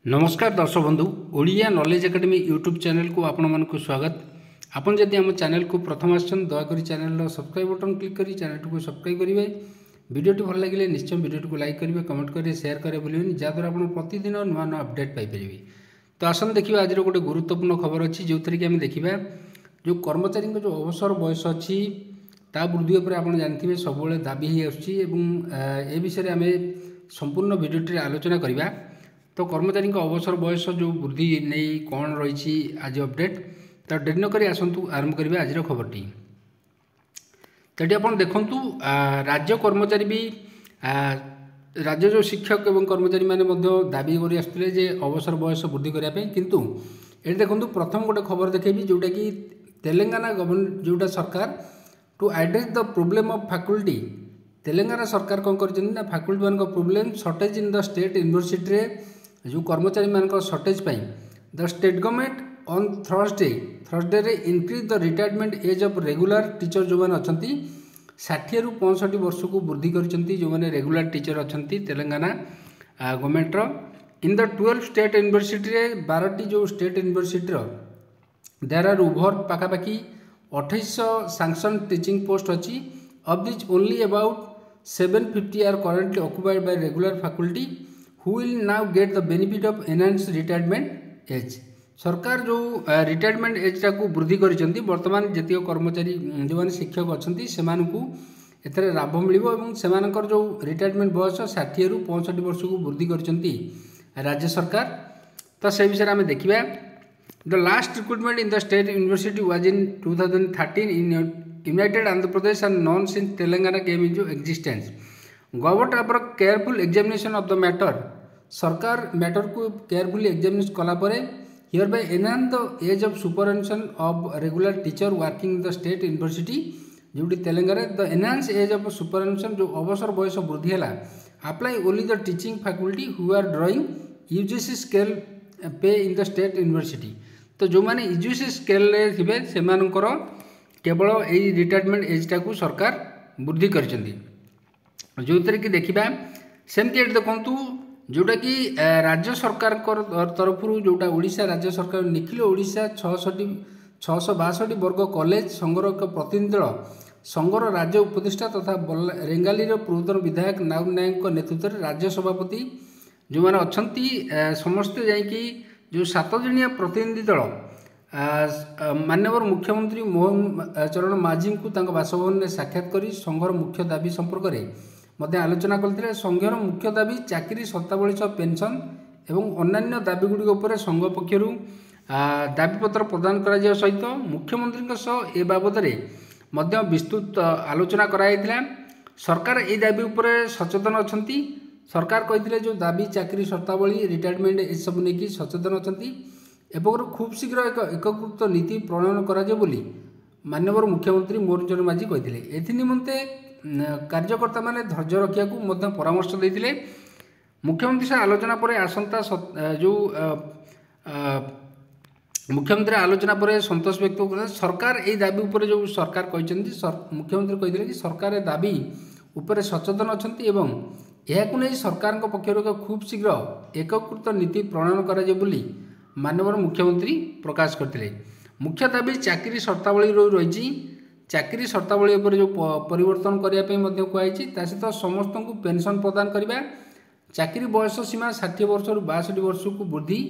नमस्कार दर्शक बंधु Odia knowledge academy YouTube channel को आपण मानक स्वागत। आपन जदि आम चैनल को प्रथम आछन दयाकोरी चैनल सब्सक्राइब बटन क्लिक करी चैनल को सब्सक्राइब करेंगे। वीडियो भल लगे निश्चय वीडियो को लाइक करेंगे, कमेंट करेंगे, शेयर करेंगे भूलें जहाँद्वारा आप प्रतिदिन नुआ नुआ अपडेट पाइपर। तो आसन देखिए आज गोटे गुरुत्वपूर्ण खबर अच्छी जो थी कि आम देखा जो कर्मचारी जो अवसर बयस अच्छी ता वृद्धि उपर आप जानते सब दाबी हो विषय आम संपूर्ण वीडियो आलोचना करवा। तो कर्मचारी अवसर बयस जो वृद्धि नहीं कौन रही आज अपडेट तो डेरी नक आसतु आरंभ करवा आज खबरटी। तो ये आप देखु राज्य कर्मचारी भी राज्य जो शिक्षक एवं कर्मचारी मैंने दाबी कर आसुले जे अवसर बयस वृद्धि करने किंतु ये देखो प्रथम गोटे खबर देखेबी जोटा कि तेलंगाना गवर्नमेंट जोटा सरकार to address the problem of faculty Telangana सरकार कौन कर फैकल्टी मान problem shortage in the state university जो कर्मचारी मान shortage the state government on Thursday रे increase the retirement age of regular teacher जो मैंने अच्छा 60 रु 65 वर्ष को वृद्धि करछंती जो मैंने रेगुलर टीचर अच्छा Telangana government in the 12 state university रे 12टी जो state university there are over पाखापाखि 2800 सैंक्शन टीचिंग पोस्ट अच्छी of which only about 750 are currently occupied by regular faculty who will now get the benefit of enhanced retirement age। सरकार जो retirement age को वृद्धि करिसेंती वर्तमान जतिय कर्मचारी जो माने शिक्षक अछंती सेमानकु एथरे लाभ मिलिबो एवं सेमानकर जो रिटायरमेंट बयस 60 रु 65 वर्ष को वृद्धि करिसेंती राज्य सरकार। तो से विषय में देखिबा the last recruitment in the state university was in 2013 in United Andhra Pradesh and known since Telangana came into existence. Government after careful examination of the matter, सरकार मैटर को केयरफुली एग्जामिनेशन कला परे hereby enhance the age of superannuation of regular teacher working in the state university जोटी Telangana the enhanced age of superannuation जो अवसर बयस वृद्धि है apply only the teaching faculty who are drawing UGC scale pay in the state university। तो जो माने UGC scale रे थिबे सेमानकर केवल यही रिटायरमेंट एजटा को सरकार वृद्धि कर जो कि देखा सेमती देखु जोटा कि राज्य सरकार तरफ जोटा ओडिशा राज्य सरकार निखिल ओडिशा 662 वर्ग कॉलेज संघर एक प्रतिनिधि दल संघर राज्य उपदेष्टा तथा रेंगाली पूर्वतन विधायक नाग नायक नेतृत्व में राज्य सभापति जो मैंने अच्छा समस्ते जाकि जो 7 जणिया प्रतिनिधि दल माननीय मुख्यमंत्री मोहन चरण माझी को बासभवन में साक्षात कर संघर मुख्य दाबी संपर्क में आलोचना करते। संघर मुख्य दाबी चाकरी शर्तावली पेंशन एवं अन्य दाबीगुड़ी उपर संघ पक्षर दाबीपत्र प्रदान करा सहित मुख्यमंत्री ए बाबद विस्तृत आलोचना कराइला। सरकार ए दाबी उपर सचेतन अच्छा सरकार कहते जो दाबी चाकरी शर्तावली रिटायरमेंट ए सब नहीं सचेतन अच्छा एवं खूब शीघ्र एक एकीकृत नीति प्रणयन करा बोली माननीय मुख्यमंत्री मोहन चरण माझी कहते। एनिमते कार्यकर्ता माने धैर्य रखा परामर्श देते। मुख्यमंत्री से आलोचना पर आसंता जो मुख्यमंत्री आलोचना पर संतोष व्यक्त कर सरकार ए दाबी उपर जो सरकार कहते मुख्यमंत्री कहते कि सरकार दाबी उपर सचेतन अच्छा एवं यह नहीं सरकार पक्षर खूब शीघ्र एकीकृत नीति प्रणयन करा बोली माननीय मुख्यमंत्री प्रकाश करते। मुख्य दाबी चाकरी शर्तावली रही चाकरी शर्तावली जो परिवर्तन करने कहुई सहित समस्त को पेंशन प्रदान करने चाकरी बयस सीमा 60 वर्ष रु 62 वर्ष को वृद्धि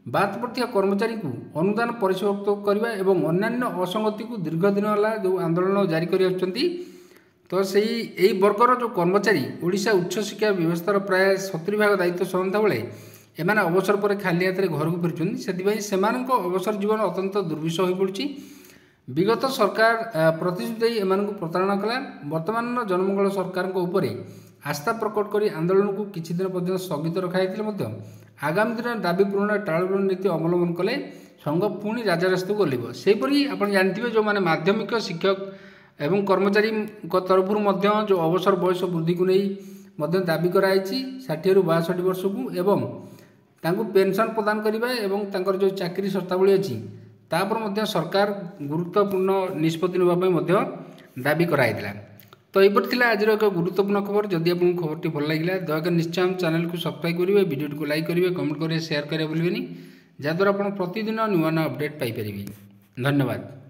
बात पड़ता कर्मचारी को अनुदान परिशोध करने और अन्य असंगति को दीर्घ दिन है जो आंदोलन जारी कर तो से यही वर्गर जो कर्मचारी ओडिशा उच्च शिक्षा व्यवस्था प्राय 70% दायित्व सहता बेले एमाने अवसर पर खाली हाथ घर को फिर अवसर जीवन अत्यंत दुर्विषह हो पड़ी। विगत सरकार प्रतिश्रुति एम प्रताड़ना कला वर्तमान जनमंगल सरकार उपर आस्था प्रकट कर आंदोलन को किसी दिन पर्यटन स्थगित रखाई आगामी दिन दाबी पूरण टाड़न नीति अवलम्बन कले संघ पुणी राजरास्ता को गलब। सेपरी आप जानते जो मैंने माध्यमिक शिक्षक एवं कर्मचारी तरफ जो अवसर बयस वृद्धि को नहीं दाबी कराई 60 रु 62 वर्ष को एवं तांको पेंशन प्रदान करने एवं जो चाकरी शर्तावली अच्छी तापर सरकार गुरुत्वपूर्ण निष्पत्ति नापी दाबी कराइला। तो यही आज एक गुरुत्वपूर्ण खबर। जदि आपको खबरटी भल लगे दयाकोरी निश्चय हम चैनल को सब्सक्राइब करेंगे, वीडियो को लाइक करेंगे, कमेंट करेंगे, शेयर करेंगे भूलें जहाँद्वारा आप प्रतिदिन नुआ नुआ अपडेट पाइपर। धन्यवाद।